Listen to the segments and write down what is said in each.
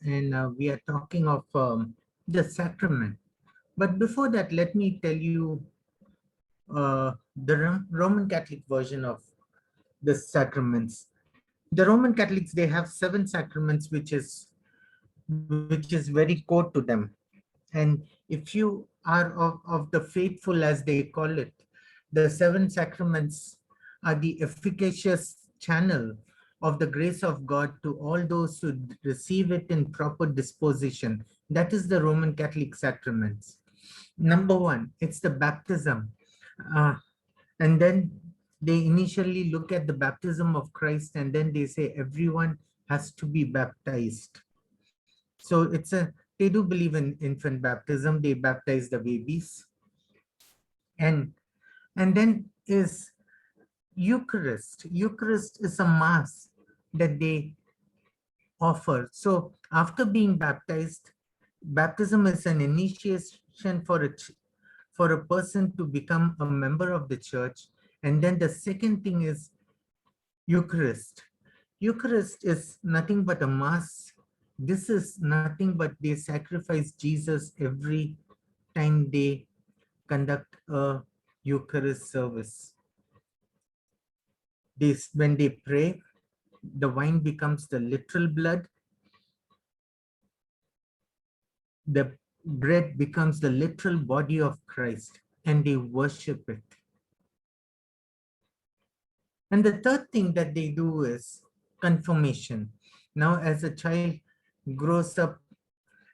and we are talking of the sacrament. But before that, let me tell you the Roman Catholic version of the sacraments. The Roman Catholics, they have seven sacraments, which is very core to them. And if you are of the faithful, as they call it, the seven sacraments are the efficacious channel of the grace of God to all those who receive it in proper disposition. That is the Roman Catholic sacraments. Number one, it's the baptism. Uh, and then they initially look at the baptism of Christ, and then they say everyone has to be baptized. So they do believe in infant baptism. They baptize the babies. And then is Eucharist. Eucharist is a mass that they offer. So after being baptized, baptism is an initiation for a person to become a member of the church. And then the second thing is Eucharist. Eucharist is nothing but a mass. This is nothing but they sacrifice Jesus every time they conduct a Eucharist service. When they pray, the wine becomes the literal blood, the bread becomes the literal body of Christ, and they worship it. And the third thing that they do is confirmation. Now, as a child grows up,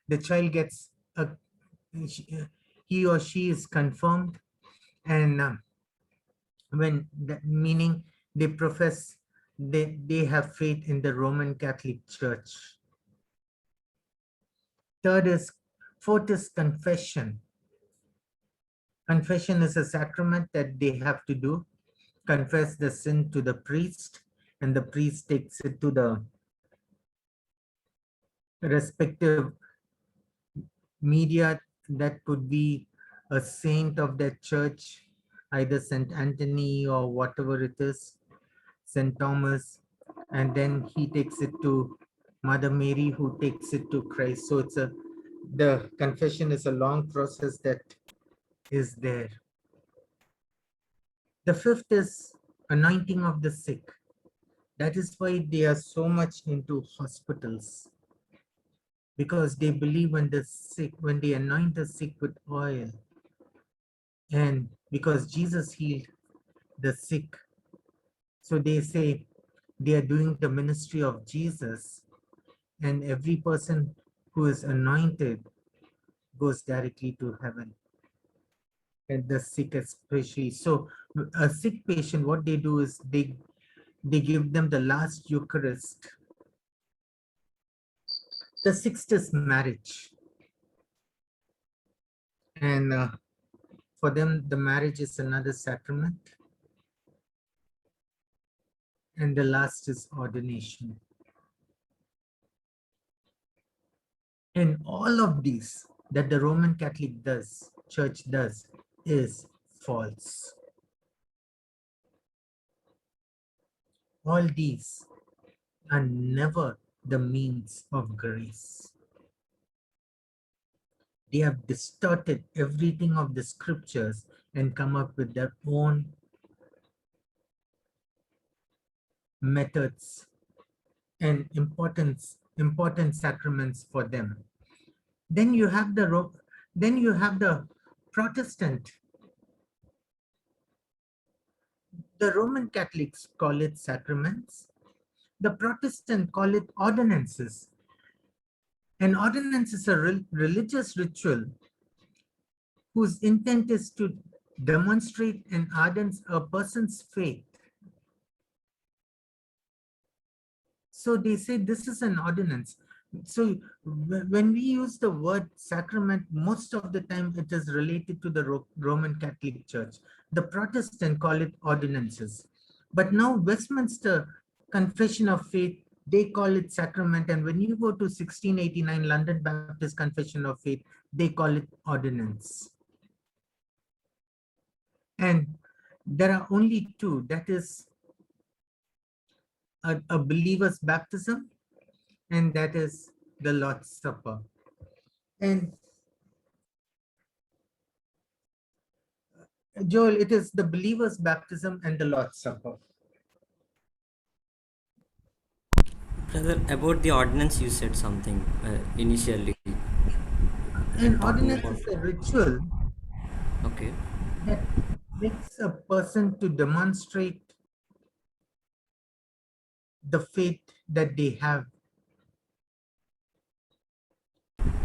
the child gets he or she is confirmed, and meaning they profess, they have faith in the Roman Catholic Church. Fourth is confession. Confession is a sacrament that they have to do, confess the sin to the priest, and the priest takes it to the respective media. That could be a saint of that church, either St. Anthony or whatever it is, St. Thomas, and then he takes it to Mother Mary, who takes it to Christ. So the confession is a long process that is there. The fifth is anointing of the sick. That is why they are so much into hospitals, because they believe when they anoint the sick with oil, and because Jesus healed the sick, so they say they are doing the ministry of Jesus, and every person who is anointed goes directly to heaven, and the sick especially. So a sick patient, what they do is they give them the last Eucharist. The sixth is marriage, and for them the marriage is another sacrament, and the last is ordination. And all of these that the Roman Catholic Church does, is false. All these are never the means of grace. They have distorted everything of the scriptures and come up with their own methods and important sacraments for them. Then you have the Protestant. The Roman Catholics call it sacraments. The Protestant call it ordinances. An ordinance is a religious ritual whose intent is to demonstrate and ardent a person's faith. So they say this is an ordinance. So when we use the word sacrament, most of the time it is related to the Roman Catholic Church. The Protestant call it ordinances. But now Westminster Confession of Faith, they call it sacrament. And when you go to 1689 London Baptist Confession of Faith, they call it ordinance. And there are only two, that is a believer's baptism, and that is the Lord's Supper. And Joel, it is the believer's baptism and the Lord's Supper. Brother, about the ordinance, you said something initially. An Talking ordinance about. is a ritual Okay. that makes a person to demonstrate the faith that they have,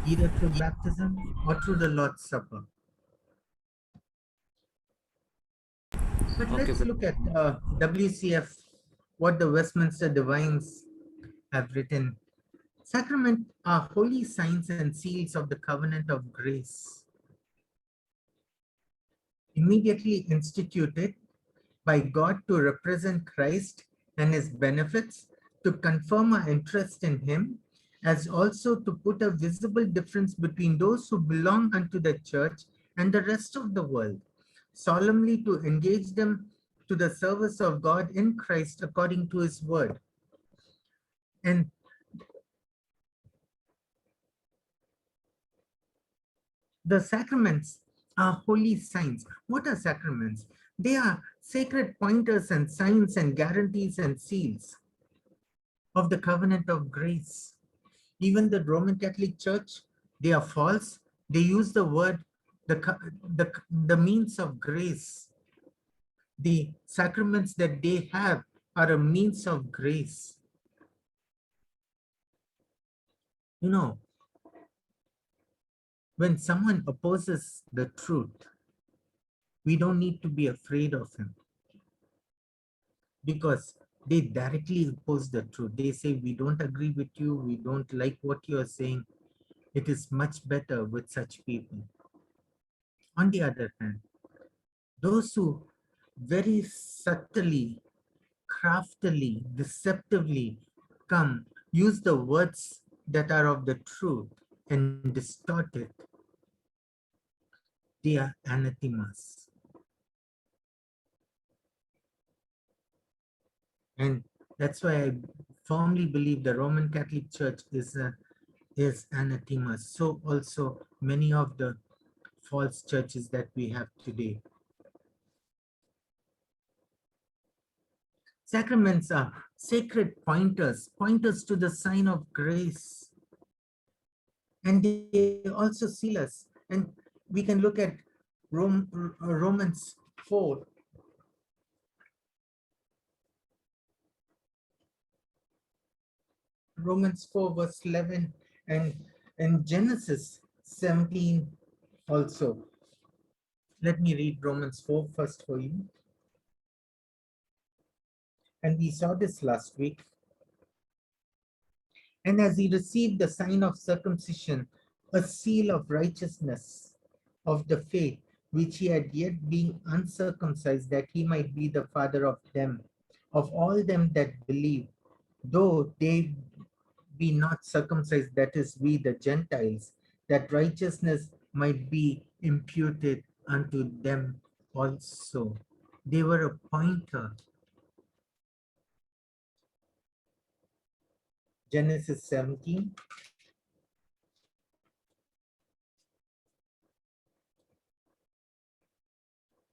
either through baptism or through the Lord's Supper. But Okay, let's brother. look at WCF, what the Westminster Divines have written. Sacrament are holy signs and seals of the covenant of grace, immediately instituted by God to represent Christ and his benefits, to confirm our interest in him, as also to put a visible difference between those who belong unto the church and the rest of the world, solemnly to engage them to the service of God in Christ according to his word. And the sacraments are holy signs. What are sacraments? They are sacred pointers and signs and guarantees and seals of the covenant of grace. Even the Roman Catholic Church, they are false. They use the word, the means of grace. The sacraments that they have are a means of grace. You know, when someone opposes the truth, we don't need to be afraid of him because they directly oppose the truth. They say, we don't agree with you, we don't like what you are saying. It is much better with such people. On the other hand, those who very subtly, craftily, deceptively come, use the words that are of the truth and distort it, they are anathemas. And that's why I firmly believe the Roman Catholic Church is anathema. So also many of the false churches that we have today. Sacraments are sacred pointers, pointers to the sign of grace. And they also seal us. And we can look at Romans 4. Romans 4 verse 11 and Genesis 17 also. Let me read Romans 4 first for you. And we saw this last week. And as he received the sign of circumcision, a seal of righteousness of the faith, which he had yet being uncircumcised, that he might be the father of them, of all them that believe, though they be not circumcised, that is, we the Gentiles, that righteousness might be imputed unto them also. They were a pointer. Genesis 17.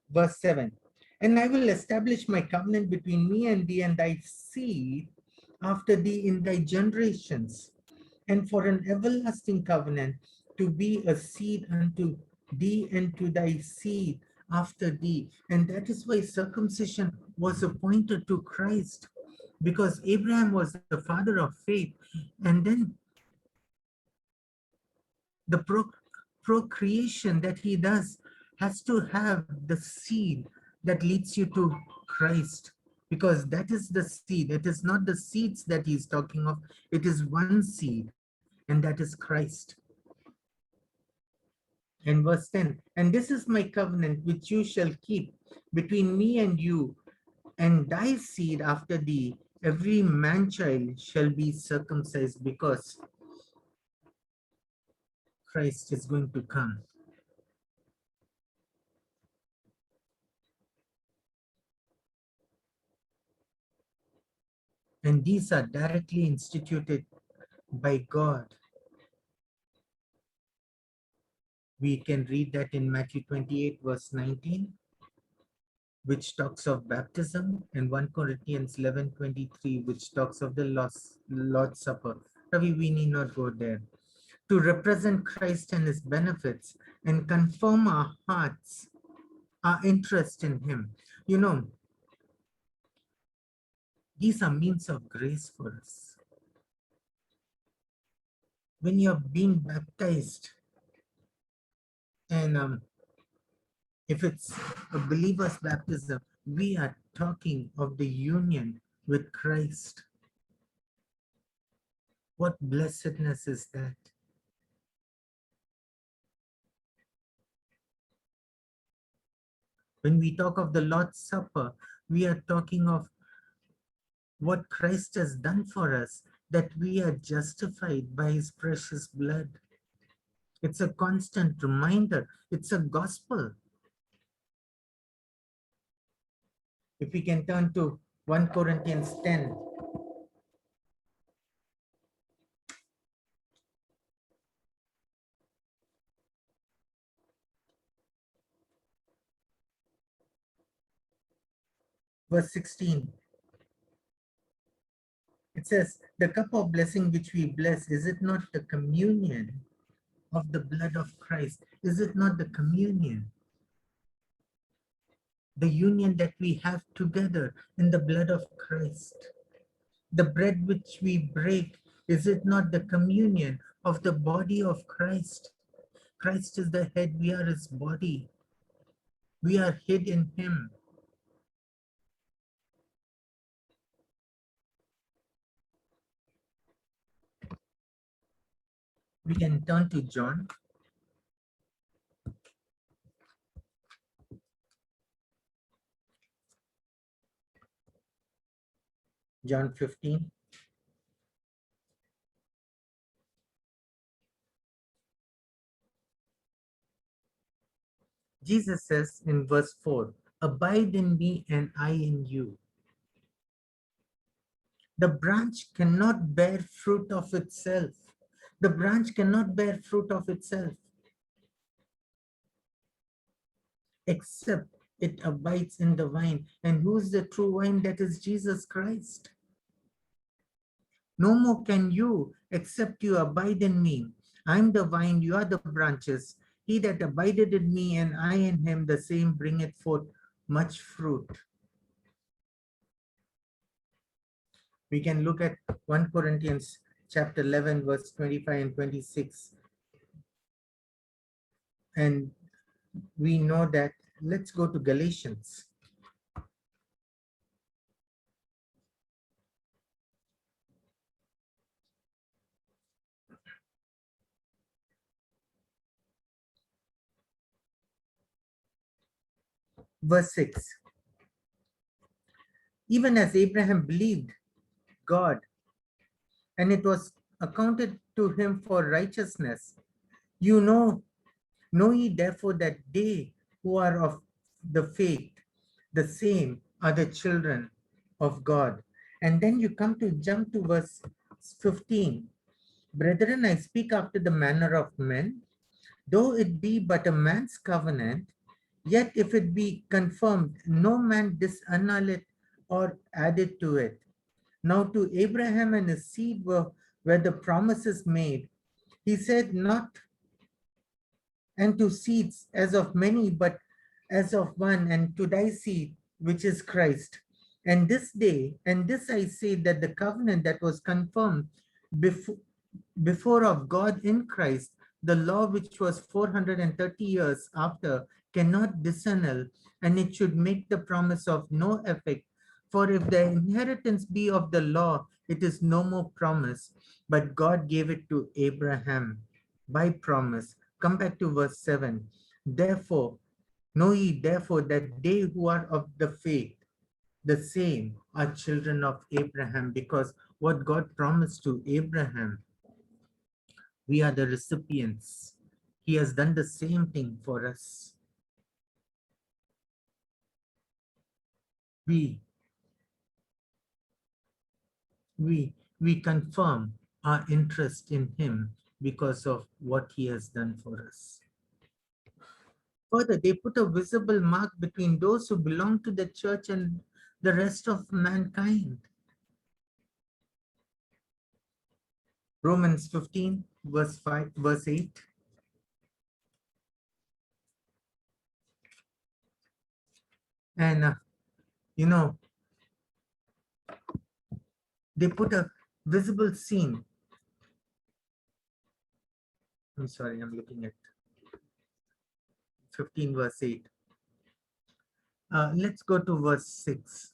Verse 7. And I will establish my covenant between me and thee and thy seed after thee in thy generations, and for an everlasting covenant to be a seed unto thee and to thy seed after thee. And that is why circumcision was appointed to Christ, because Abraham was the father of faith. And then the procreation that he does has to have the seed that leads you to Christ, because that is the seed. It is not the seeds that he's talking of, it is one seed, and that is Christ. And verse 10, and this is my covenant which you shall keep between me and you and thy seed after thee. Every man child shall be circumcised, because Christ is going to come. And these are directly instituted by God. We can read that in Matthew 28, verse 19, which talks of baptism, and 1 Corinthians 11:23, which talks of the Lord's Supper. Ravi, we need not go there. To represent Christ and his benefits and confirm our hearts, our interest in him. You know, these are means of grace for us. When you're being baptized, and if it's a believer's baptism, we are talking of the union with Christ. What blessedness is that? When we talk of the Lord's Supper, we are talking of what Christ has done for us, that we are justified by his precious blood. It's a constant reminder. It's a gospel. If we can turn to 1 Corinthians 10. Verse 16. It says, the cup of blessing which we bless, is it not the communion of the blood of Christ? Is it not the communion? The union that we have together in the blood of Christ. The bread which we break, is it not the communion of the body of Christ? Christ is the head, we are his body. We are hid in him. We can turn to John. John 15. Jesus says in verse 4, abide in me and I in you. The branch cannot bear fruit of itself. The branch cannot bear fruit of itself except it abides in the vine. And who's the true vine? That is Jesus Christ. No more can you, except you abide in me. I'm the vine, you are the branches. He that abideth in me and I in him, the same bringeth forth much fruit. We can look at 1 Corinthians chapter 11, verse 25 and 26. And we know that. Let's go to Galatians. Verse 6. Even as Abraham believed God, and it was accounted to him for righteousness. You know ye therefore that they who are of the faith, the same are the children of God. And then you come to jump to verse 15. Brethren, I speak after the manner of men, though it be but a man's covenant, yet if it be confirmed, no man disannul it or added to it. Now to Abraham and his seed were the promises made. He said not, and to seeds as of many, but as of one, and to thy seed, which is Christ. And this day, and this I say, that the covenant that was confirmed before, before of God in Christ, the law which was 430 years after cannot disannul, and it should make the promise of no effect. For if the inheritance be of the law, it is no more promise, but God gave it to Abraham by promise. Come back to verse 7. Therefore, know ye therefore that they who are of the faith, the same are children of Abraham, because what God promised to Abraham, we are the recipients. He has done the same thing for us. We, we confirm our interest in him because of what he has done for us. Further, they put a visible mark between those who belong to the church and the rest of mankind. Romans 15, verse 5, verse 8. And, you know, they put a visible scene. I'm sorry, I'm looking at 15, verse 8. Let's go to verse 6.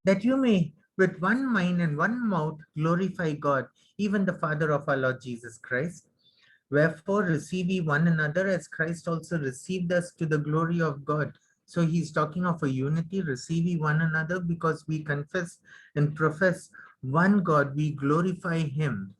That you may, with one mind and one mouth, glorify God, even the Father of our Lord Jesus Christ. Wherefore, receive ye one another as Christ also received us to the glory of God. So he's talking of a unity, receive ye one another because we confess and profess one God, we glorify him.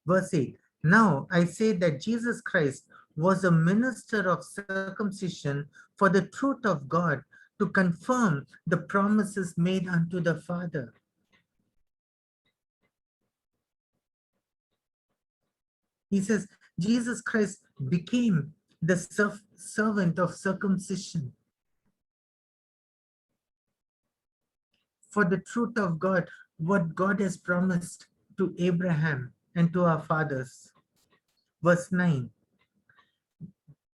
Verse 8. Now I say that Jesus Christ was a minister of circumcision for the truth of God to confirm the promises made unto the Father. He says, Jesus Christ became the servant of circumcision for the truth of God, what God has promised to Abraham and to our fathers. Verse 9,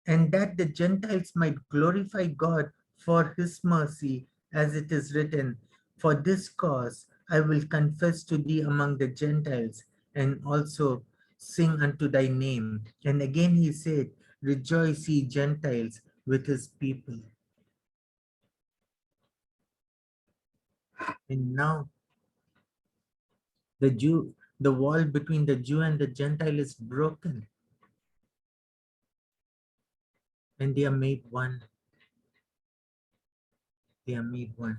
and that the Gentiles might glorify God for his mercy, as it is written, for this cause I will confess to thee among the Gentiles and also sing unto thy name. And again he said, rejoice ye Gentiles with his people. And now the wall between the Jew and the Gentile is broken, and they are made one. They are made one.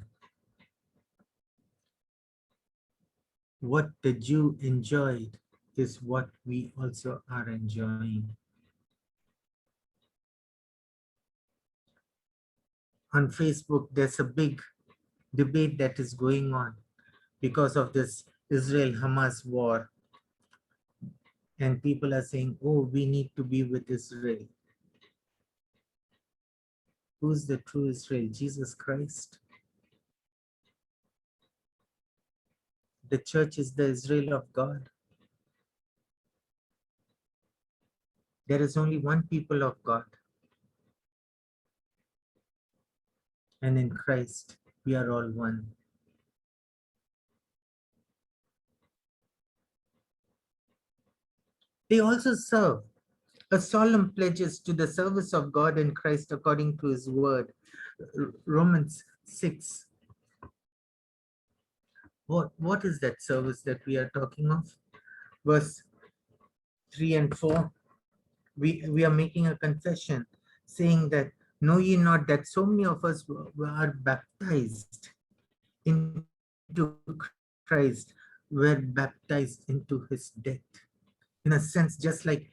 What the Jew enjoyed is what we also are enjoying. On Facebook, there's a big debate that is going on because of this Israel-Hamas war. And people are saying, oh, we need to be with Israel. Who's the true Israel? Jesus Christ. The church is the Israel of God. There is only one people of God. And in Christ, we are all one. They also serve a solemn pledges to the service of God in Christ according to his word. Romans 6. What is that service that we are talking of? Verse 3 and 4. We are making a confession saying that know ye not that so many of us are baptized into Christ, were baptized into his death. In a sense, just like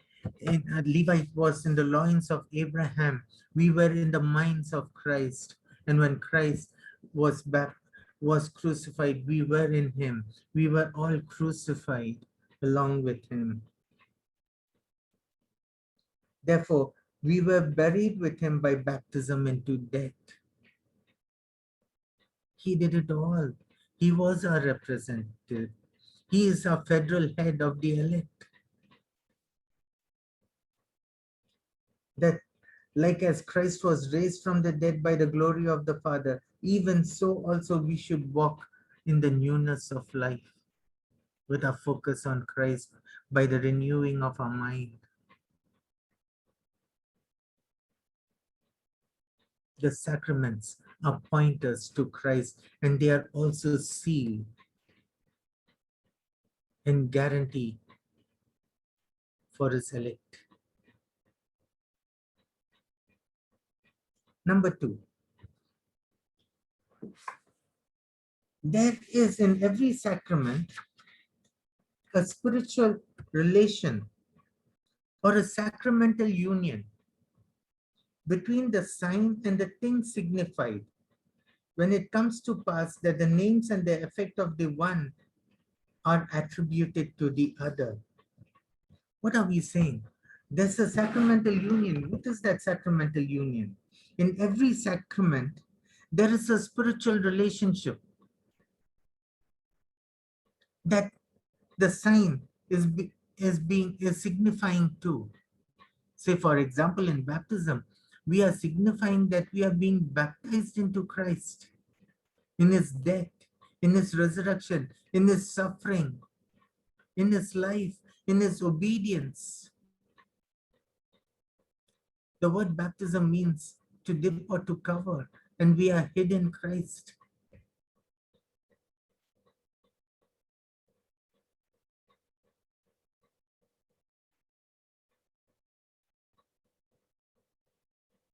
Levi was in the loins of Abraham, we were in the minds of Christ. And when Christ was crucified, we were in him. We were all crucified along with him. Therefore, we were buried with him by baptism into death. He did it all. He was our representative. He is our federal head of the elect. That like as Christ was raised from the dead by the glory of the Father, even so also we should walk in the newness of life with our focus on Christ by the renewing of our mind. The sacraments are pointers to Christ, and they are also seal and guarantee for his elect. Number 2, there is in every sacrament a spiritual relation or a sacramental union between the sign and the thing signified, when it comes to pass that the names and the effect of the one are attributed to the other. What are we saying? There's a sacramental union. What is that sacramental union? In every sacrament, there is a spiritual relationship that the sign is signifying to. Say, for example, in baptism, we are signifying that we are being baptized into Christ, in his death, in his resurrection, in his suffering, in his life, in his obedience. The word baptism means to dip or to cover, and we are hid in Christ.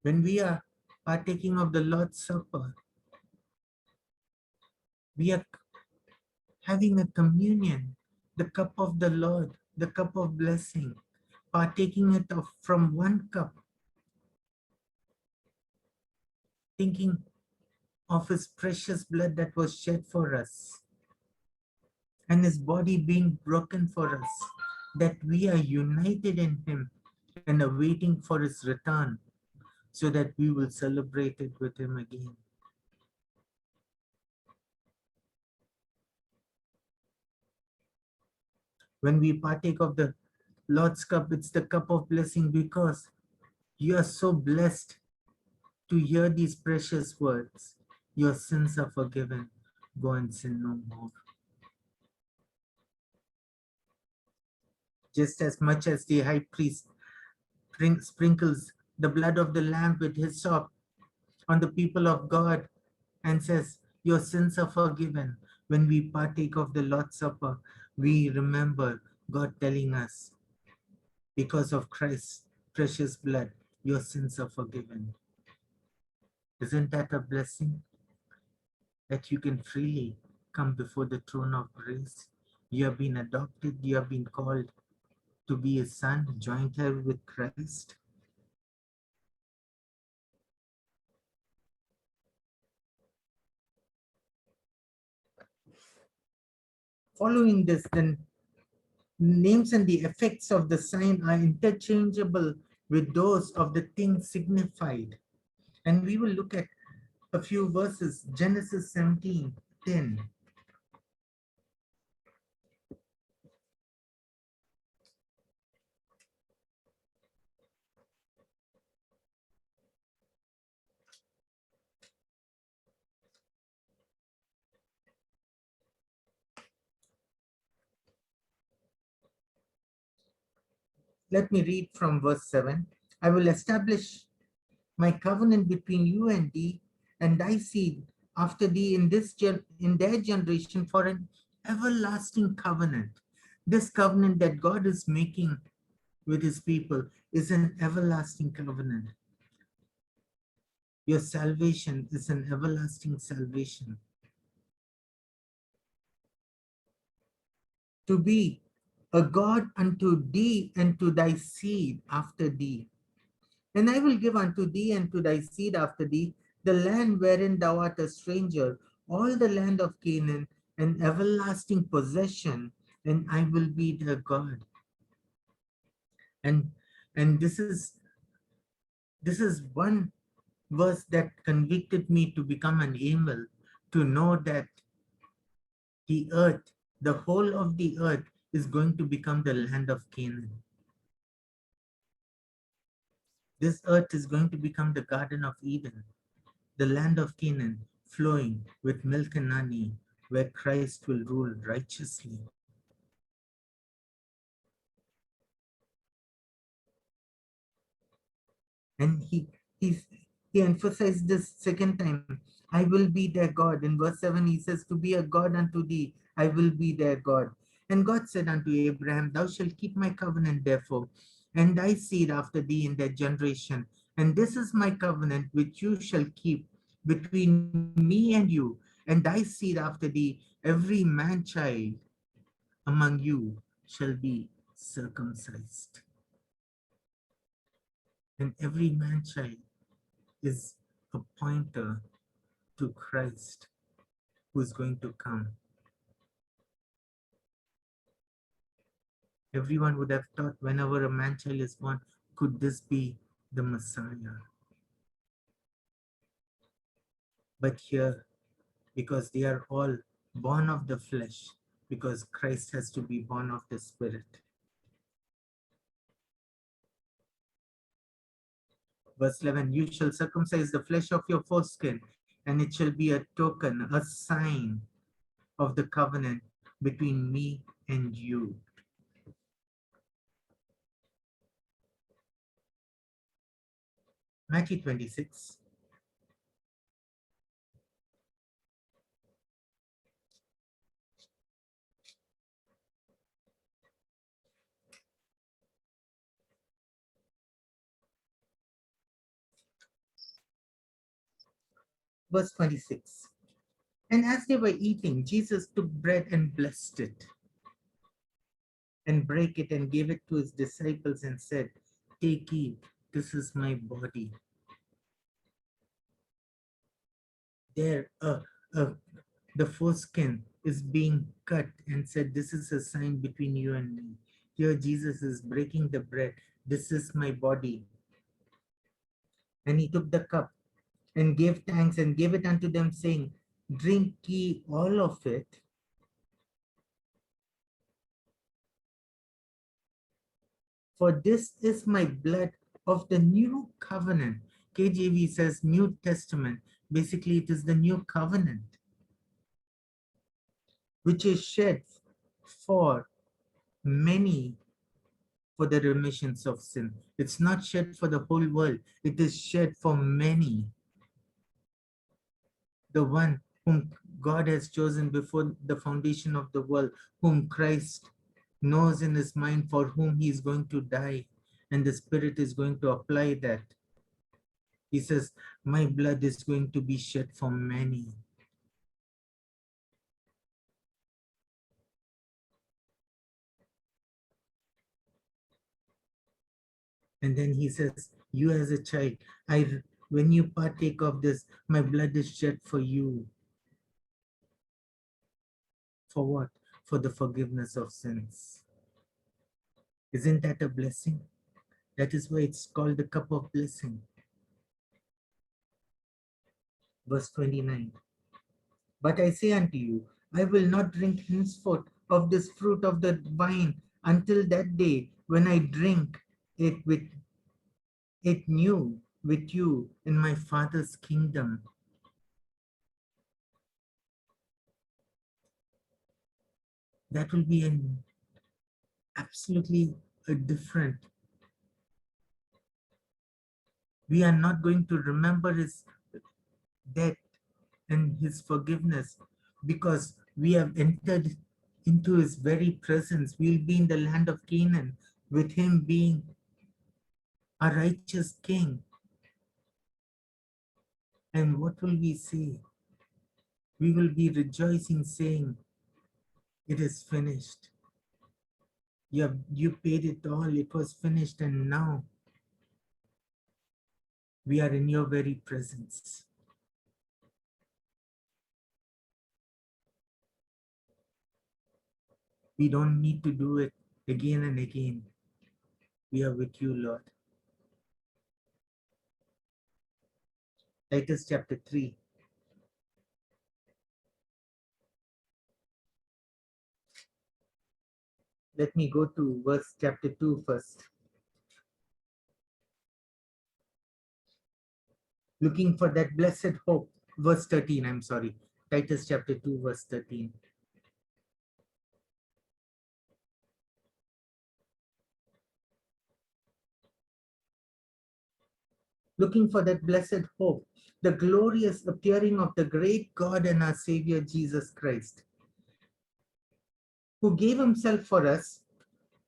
When we are partaking of the Lord's Supper, we are having a communion, the cup of the Lord, the cup of blessing, partaking it of from one cup, thinking of his precious blood that was shed for us and his body being broken for us, that we are united in him and awaiting for his return so that we will celebrate it with him again. When we partake of the Lord's cup, it's the cup of blessing because you are so blessed to hear these precious words. Your sins are forgiven. Go and sin no more. Just as much as the high priest sprinkles the blood of the lamb with hyssop on the people of God and says, your sins are forgiven. When we partake of the Lord's Supper, we remember God telling us, because of Christ's precious blood, your sins are forgiven. Isn't that a blessing? That you can freely come before the throne of grace. You have been adopted, you have been called to be a son, joint heir with Christ. Following this, then names and the effects of the sign are interchangeable with those of the thing signified. And we will look at a few verses. Genesis 17:10. Let me read from verse 7. I will establish my covenant between you and thee and thy seed after thee in their generation for an everlasting covenant. This covenant that God is making with his people is an everlasting covenant. Your salvation is an everlasting salvation. To be a God unto thee and to thy seed after thee. And I will give unto thee and to thy seed after thee the land wherein thou art a stranger, all the land of Canaan, an everlasting possession, and I will be their God. And and this is one verse that convicted me to become an email, to know that the earth, the whole of the earth, is going to become the land of Canaan. This earth is going to become the Garden of Eden, the land of Canaan, flowing with milk and honey, where Christ will rule righteously. And he, he emphasized this second time, I will be their God. In verse 7, he says, to be a God unto thee, I will be their God. And God said unto Abraham, thou shalt keep my covenant, therefore, and thy seed after thee in their generation. And this is my covenant which you shall keep between me and you, and thy seed after thee, every man child among you shall be circumcised. And every man child is a pointer to Christ who is going to come. Everyone would have thought whenever a man child is born, could this be the Messiah? But here, because they are all born of the flesh, because Christ has to be born of the Spirit. Verse 11, you shall circumcise the flesh of your foreskin, and it shall be a token, a sign of the covenant between me and you. Matthew 26. Verse 26. And as they were eating, Jesus took bread and blessed it, and brake it and gave it to his disciples and said, take, eat, this is my body. There, the foreskin is being cut and said, this is a sign between you and me. Here Jesus is breaking the bread. This is my body. And he took the cup and gave thanks and gave it unto them, saying, drink ye all of it. For this is my blood of the new covenant. KJV says New Testament. Basically, it is the new covenant, which is shed for many for the remissions of sin. It's not shed for the whole world. It is shed for many. The one whom God has chosen before the foundation of the world, whom Christ knows in his mind for whom he is going to die. And the Spirit is going to apply that. He says, my blood is going to be shed for many. And then he says, you as a child, when you partake of this, my blood is shed for you. For what? For the forgiveness of sins. Isn't that a blessing? That is why it's called the cup of blessing. Verse 29. But I say unto you, I will not drink henceforth of this fruit of the vine until that day when I drink it new with you in my Father's kingdom. That will be an absolutely a different. We are not going to remember his death and his forgiveness because we have entered into his very presence. We'll be in the land of Canaan with him being a righteous king. And what will we say? We will be rejoicing, saying, it is finished. You paid it all, it was finished, and now we are in your very presence. We don't need to do it again and again. We are with you, Lord. Titus chapter 3. Let me go to verse chapter 2 first. Looking for that blessed hope. Verse 13, I'm sorry. Titus chapter 2, verse 13. Looking for that blessed hope, the glorious appearing of the great God and our Savior Jesus Christ, who gave himself for us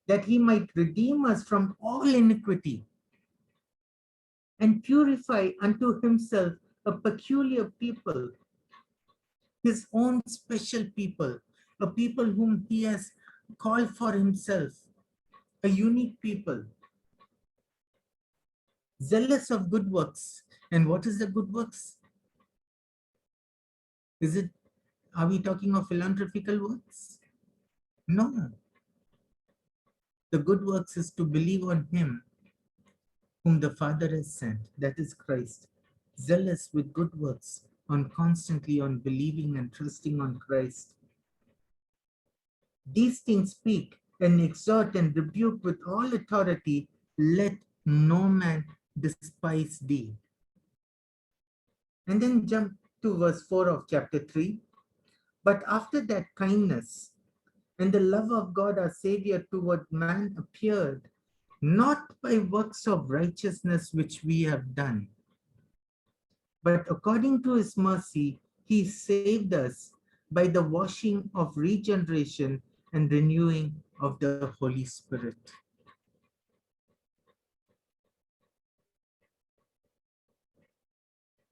that he might redeem us from all iniquity and purify unto himself a peculiar people, his own special people, a people whom he has called for himself, a unique people, zealous of good works. And what is the good works? Are we talking of philanthropical works? No. The good works is to believe on him whom the Father has sent, that is Christ, zealous with good works, on constantly on believing and trusting on Christ. These things speak and exhort and rebuke with all authority. Let no man despise thee. And then jump to verse 4 of chapter 3. But after that kindness and the love of God our Savior toward man appeared, not by works of righteousness which we have done, but according to his mercy, he saved us by the washing of regeneration and renewing of the Holy Spirit.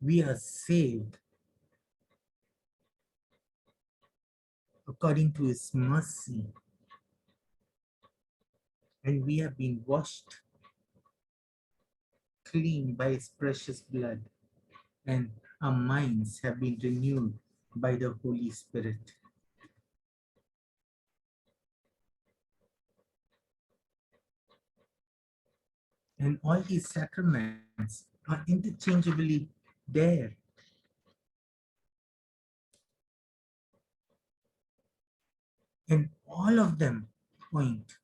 We are saved according to his mercy, and we have been washed clean by his precious blood, and our minds have been renewed by the Holy Spirit. And all these sacraments are interchangeably there. And all of them point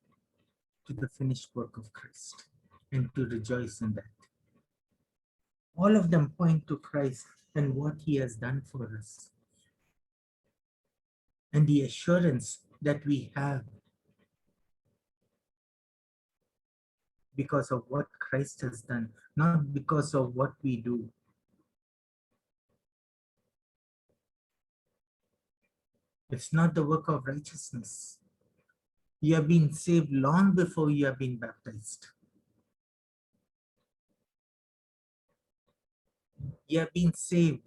to the finished work of Christ and to rejoice in that. All of them point to Christ and what he has done for us. And the assurance that we have because of what Christ has done, not because of what we do. It's not the work of righteousness. You have been saved long before you have been baptized. You have been saved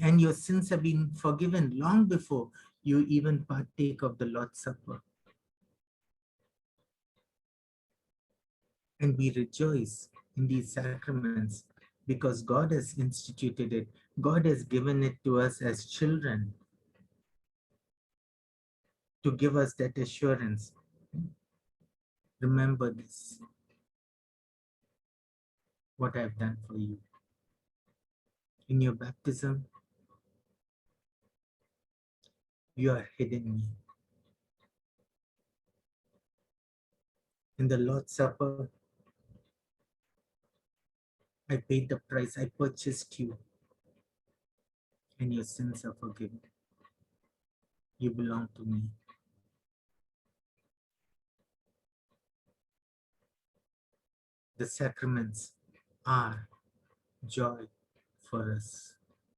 and your sins have been forgiven long before you even partake of the Lord's Supper. And we rejoice in these sacraments because God has instituted it. God has given it to us as children to give us that assurance. Remember this, what I've done for you. In your baptism, you are hidden me. In the Lord's Supper, I paid the price, I purchased you, and your sins are forgiven. You belong to me. The sacraments are joy for us.